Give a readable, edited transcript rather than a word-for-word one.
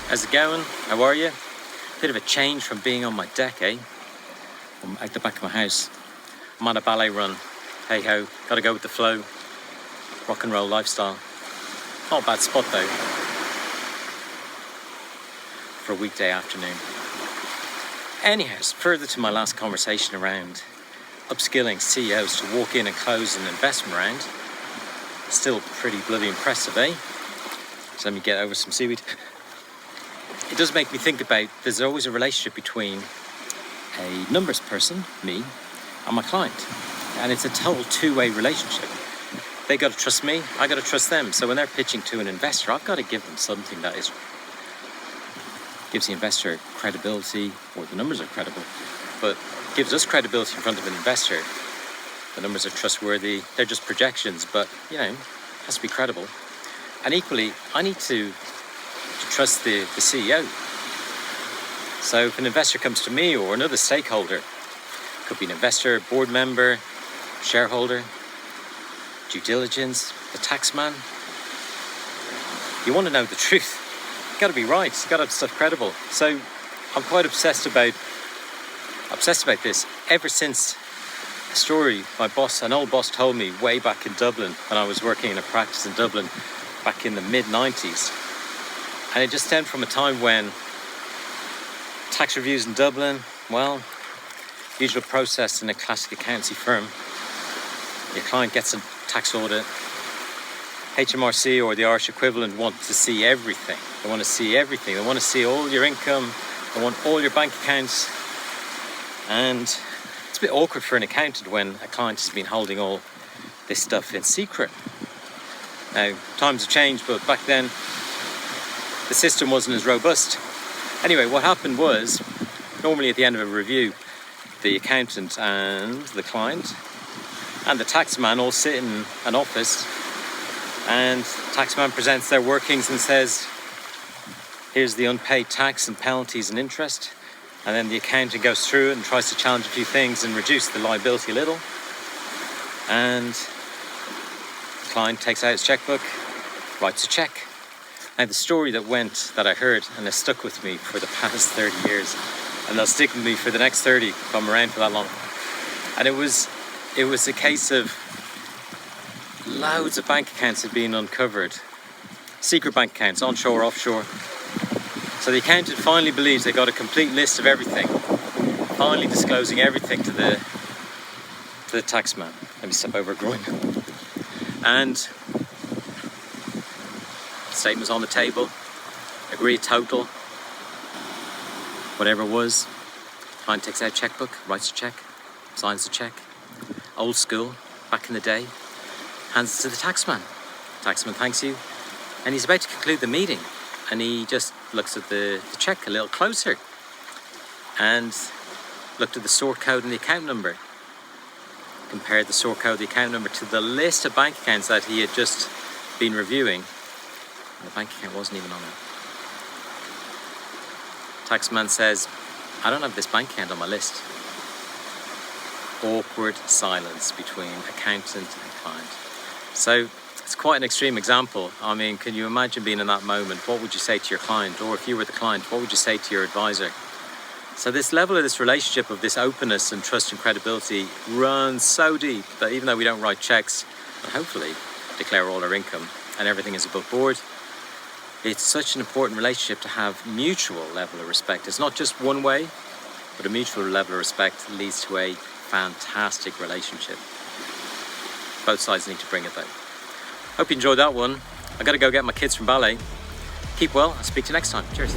How's it going? How are you? Bit of a change from being on my deck, eh? I'm at the back of my house. I'm on a ballet run. Hey ho, gotta go with the flow. Rock and roll lifestyle. Not a bad spot though, for a weekday afternoon. Anyhow, further to my last conversation around upskilling CEOs to walk in and close an investment round. Still pretty bloody impressive, eh? So let me get over some seaweed. It does make me think about, there's always a relationship between a numbers person, me, and my client. And it's a total two-way relationship. They got to trust me, I got to trust them. So when they're pitching to an investor, I've got to give them something that gives the investor credibility, or the numbers are credible, but gives us credibility in front of an investor. The numbers are trustworthy, they're just projections, but it has to be credible. And equally, I need to trust the CEO. So if an investor comes to me or another stakeholder, could be an investor, board member, shareholder, due diligence, the tax man, you want to know the truth. You got to be right. You got to have stuff credible. So I'm quite obsessed about this ever since a story an old boss told me way back in Dublin when I was working in a practice in Dublin back in the mid-90s. And it just stemmed from a time when tax reviews in Dublin, well, usual process in a classic accountancy firm. Your client gets a tax audit. HMRC or the Irish equivalent want to see everything. They want to see everything. They want to see all your income. They want all your bank accounts. And it's a bit awkward for an accountant when a client has been holding all this stuff in secret. Now, times have changed, but back then, the system wasn't as robust. Anyway, what happened was, normally at the end of a review, the accountant and the client and the taxman all sit in an office, and the taxman presents their workings and says, here's the unpaid tax and penalties and interest. And then the accountant goes through it and tries to challenge a few things and reduce the liability a little. And the client takes out his checkbook, writes a check. Now the story that I heard and has stuck with me for the past 30 years, and they'll stick with me for the next 30 if I'm around for that long. And it was a case of loads of bank accounts had been uncovered. Secret bank accounts, onshore, offshore. So the accountant finally believes they got a complete list of everything, finally disclosing everything to the taxman. Let me step over a groin. And statements on the table, agreed total, whatever it was. Client takes out a checkbook, writes a check, signs the check. Old school, back in the day, hands it to the taxman. Taxman thanks you, and he's about to conclude the meeting, and he just looks at the check a little closer and looked at the sort code and the account number, compared the sort code, the account number to the list of bank accounts that he had just been reviewing. And the bank account wasn't even on it. Taxman says, I don't have this bank account on my list. Awkward silence between accountant and client. So it's quite an extreme example. I mean, can you imagine being in that moment? What would you say to your client? Or if you were the client, what would you say to your advisor? So this level of this relationship of this openness and trust and credibility runs so deep that even though we don't write checks and hopefully declare all our income and everything is above board, it's such an important relationship to have mutual level of respect. It's not just one way, but a mutual level of respect leads to a fantastic relationship. Both sides need to bring it though. Hope you enjoyed that one. I gotta go get my kids from ballet. Keep well, I'll speak to you next time. Cheers.